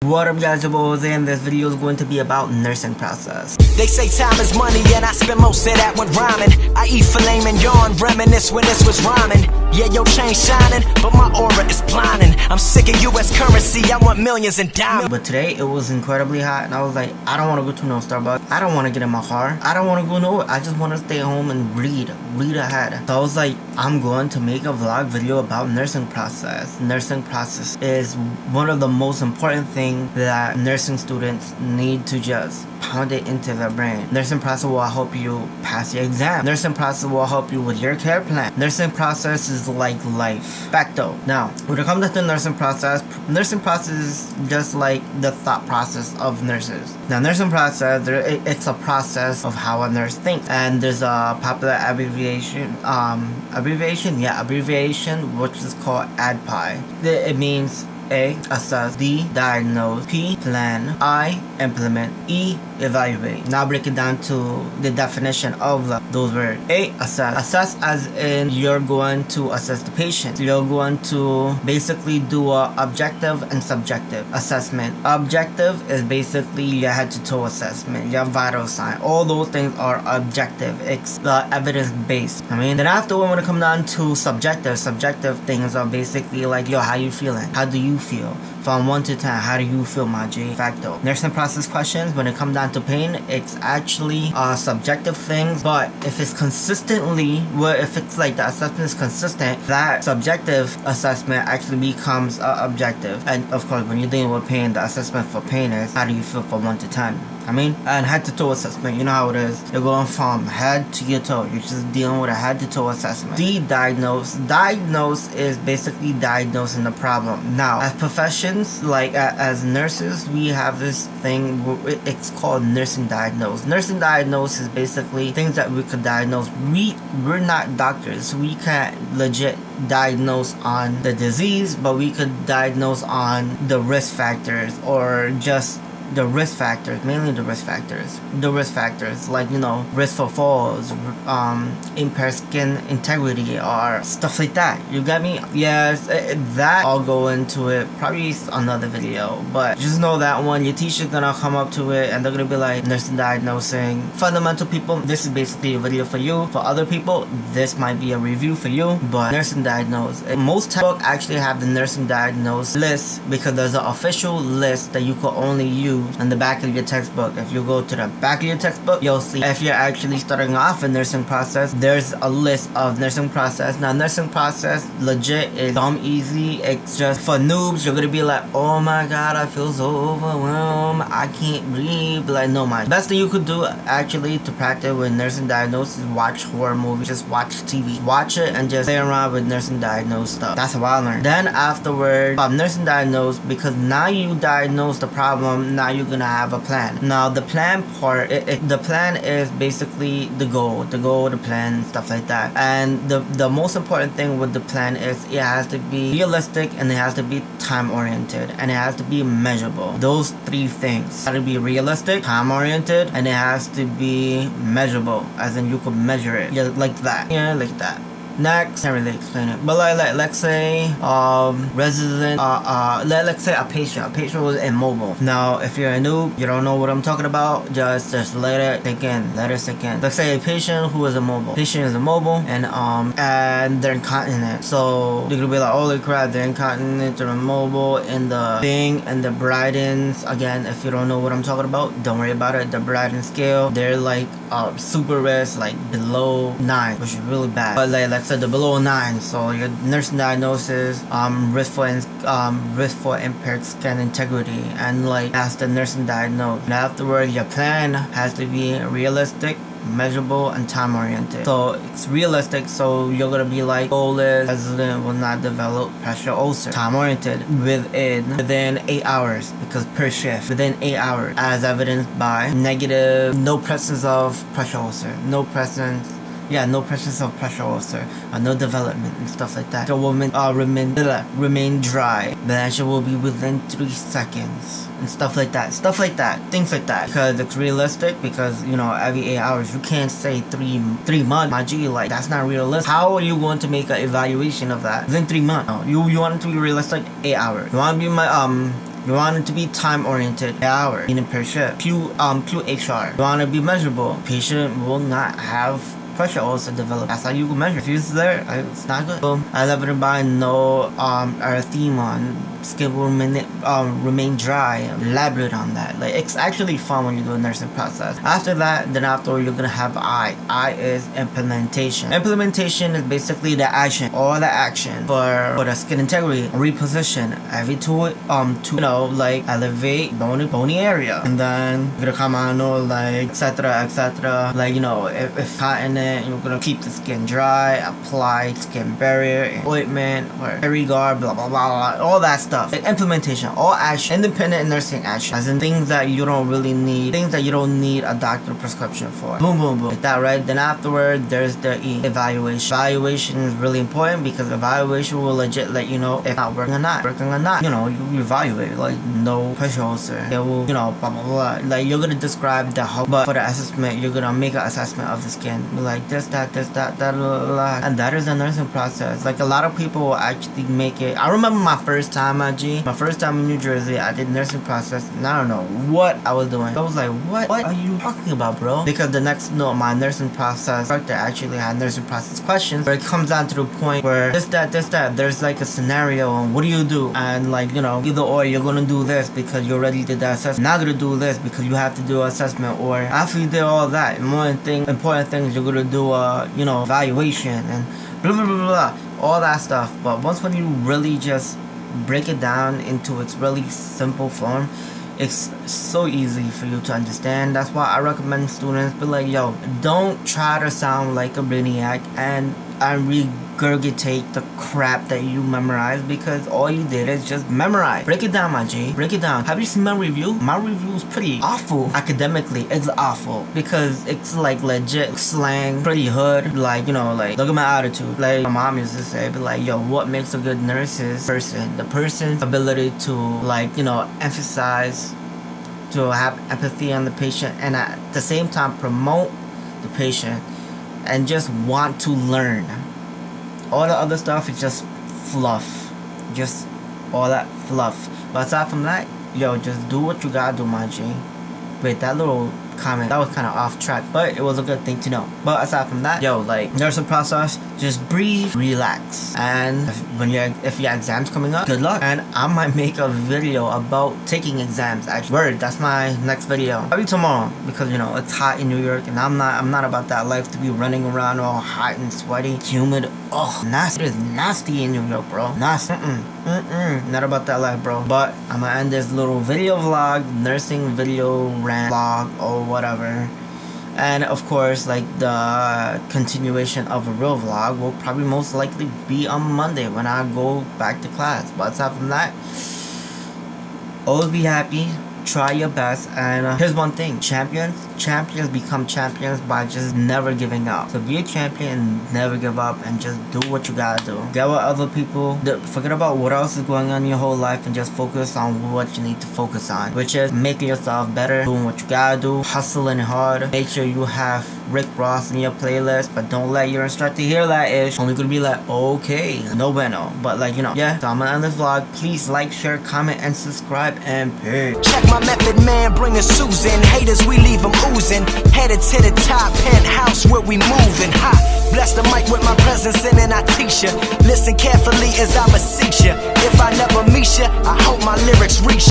What up guys, your boy Jose, and this video is going to be about nursing process. They say time is money and I spend most of that when rhyming. I eat filet mignon, reminisce when this was rhyming. Yeah, your chain shining, but my aura is blinding. I'm sick of US currency, I want millions in diamonds. But today it was incredibly hot and I was like, I don't want to go to no Starbucks. I don't want to get in my car. I don't want to go nowhere. I just want to stay home and read ahead. So I was like, I'm going to make a vlog video about nursing process. Nursing process is one of the most important things that nursing students need to just pound it into their brain. Nursing process will help you pass your exam. Nursing process will help you with your care plan. Nursing process is like life. Facto. Now, when it comes to the nursing process is just like the thought process of nurses. Now, nursing process, it's a process of how a nurse thinks. And there's a popular abbreviation, which is called ADPI. It means A, assess, D, diagnose, P, plan, I, implement, E, evaluate. Now break it down to the definition of those words. A, assess. Assess as in you're going to assess the patient. You're going to basically do a objective and subjective assessment. Objective is basically your head to toe assessment, your vital sign. All those things are objective. It's evidence based. Then after when it comes down to subjective things are basically like, yo, how you feeling? How do you feel? From 1 to 10, how do you feel, my G? Facto. Nursing process questions, when it comes down to pain, it's actually subjective things, but if it's if it's like the assessment is consistent, that subjective assessment actually becomes objective. And of course, when you're dealing with pain, the assessment for pain is how do you feel from 1 to 10. And head to toe assessment, you know how it is. You're going from head to your toe. You're just dealing with a head to toe assessment. D, diagnose. Diagnose is basically diagnosing the problem. Now, as professions, like as nurses, we have this thing, it's called nursing diagnose. Nursing diagnose is basically things that we could diagnose. We're not doctors. We can't legit diagnose on the disease, but we could diagnose on the risk factors, or just the risk factors, mainly the risk factors, like, risk for falls, impaired skin integrity, or stuff like that. You get me? Yes, that I'll go into it probably another video, but just know that one, your teacher's gonna come up to it and they're gonna be like, nursing diagnosing. Fundamental people, this is basically a video for you. For other people, this might be a review for you, but nursing diagnose. Most textbooks actually have the nursing diagnose list because there's an official list that you could only use on the back of your textbook. If you go to the back of your textbook, you'll see if you're actually starting off a nursing process, there's a list of nursing process. Now, nursing process legit is dumb easy. It's just for noobs. You're gonna be like, oh my god, I feel so overwhelmed, I can't breathe. Like, no, my best thing you could do actually to practice with nursing diagnosis is watch horror movies. Just watch TV, watch it, and just play around with nursing diagnose stuff. That's how I learned. Then afterward, nursing diagnose, because now you diagnose the problem, now you're gonna have a plan. Now the plan part, the plan is basically the goal, the plan, stuff like that. And the most important thing with the plan is it has to be realistic, and it has to be time oriented, and it has to be measurable. Those three things. It has to be realistic, time oriented, and it has to be measurable, as in you could measure it. Yeah, like that. Yeah, like that. Next, can't really explain it, but let's say let's say a patient was immobile. Now, if you're a noob, you don't know what I'm talking about, just let it sink in. Let's say a patient who is immobile. Patient is immobile, and they're incontinent. So they're gonna be like, holy crap, they're incontinent, they're immobile. And the thing and the Bridens, again, if you don't know what I'm talking about, don't worry about it. The Briden scale, they're like super risk, like below 9, which is really bad. But like the below 9, so your nursing diagnosis, risk for impaired skin integrity, and like that's the nursing diagnosis. And afterwards, your plan has to be realistic, measurable, and time oriented. So it's realistic, so you're gonna be like, goal is resident will not develop pressure ulcer. Time oriented, within 8 hours, because per shift, within 8 hours, as evidenced by no presence of pressure ulcer, no presence of pressure ulcer, no development and stuff like that. The woman remain dry. The answer will be within 3 seconds. and stuff like that, things like that, because it's realistic. Because every 8 hours, you can't say three months, my G, like that's not realistic. How are you going to make an evaluation of that within 3 months? No, you want it to be realistic, 8 hours. You want to be my You want it to be time-oriented, hour, meaning per shift. QHR. You want to be measurable. Patient will not have pressure ulcer develop. That's how you can measure. If it's there, it's not good. So, as evident by no erythema, skin will remain dry. Elaborate on that. Like, it's actually fun when you do a nursing process. After that, then after you're gonna have I. I is implementation. Implementation is basically the action, all the action for the skin integrity, reposition every to like elevate bony area, and then you're gonna come on like etc. Like if it's hot in it, you're gonna keep the skin dry, apply skin barrier and ointment or Perigard, blah blah blah, all that stuff. Like implementation, all action, independent nursing action, as in things that you don't really need, things that you don't need a doctor prescription for. Boom boom boom, like that, right? Then afterward, there's the evaluation. Evaluation is really important because evaluation will legit let you know if not working or not. You evaluate, like no pressure ulcer. It will, blah blah blah. Like you're gonna describe the whole, but for the assessment, you're gonna make an assessment of the skin. Like this, that, and that is the nursing process. Like a lot of people will actually make it. I remember my first time in New Jersey, I did nursing process, and I don't know what I was doing. I was like, what are you talking about, bro? Because my nursing process director actually had nursing process questions, where it comes down to the point where this, that, there's like a scenario on what do you do, and like either or you're gonna do this because you already did that assessment. Not gonna do this because you have to do an assessment, or after you did all that, important things you're gonna do evaluation and blah blah blah blah, all that stuff. But when you really just break it down into its really simple form, it's so easy for you to understand. That's why I recommend students be like, yo, don't try to sound like a brainiac and regurgitate the crap that you memorized, because all you did is just memorize. Break it down, my G. Break it down. Have you seen my review? My review is pretty awful. Academically, it's awful because it's like legit slang, pretty hood. Like, like look at my attitude. Like my mom used to say, be like, yo, what makes a good nurse is the person's ability to emphasize, to have empathy on the patient, and at the same time promote the patient and just want to learn. All the other stuff is just fluff. Just all that fluff. But aside from that, yo, just do what you gotta do, my G. Wait, that little comment, that was kind of off track, but it was a good thing to know. But aside from that, yo, like nursing process, just breathe, relax, and if your exam's coming up, good luck. And I might make a video about taking exams. Actually, that's my next video. Probably tomorrow, because it's hot in New York, and I'm not about that life to be running around all hot and sweaty, humid. Oh, nasty. It is nasty in New York, bro. Nasty. Not about that life, bro. But I'm gonna end this little video vlog, nursing video rant vlog or whatever. And of course, like the continuation of a real vlog will probably most likely be on Monday when I go back to class. But aside from that, always be happy. Try your best, and here's one thing: champions become champions by just never giving up. So be a champion and never give up, and just do what you gotta do. Get with other people, forget about what else is going on in your whole life, and just focus on what you need to focus on, which is making yourself better, doing what you gotta do, hustling hard. Make sure you have Rick Ross in your playlist, but don't let your instructor hear that ish. Only gonna be like, okay, no bueno. But like, yeah, so I'm gonna end this vlog. Please like, share, comment, and subscribe, and peace. Check my method, man, bringing Susan. Haters, we leave them oozing. Headed to the top, penthouse where we moving. Hot, bless the mic with my presence and then I teach ya. Listen carefully as I beseech ya. If I never meet ya, I hope my lyrics reach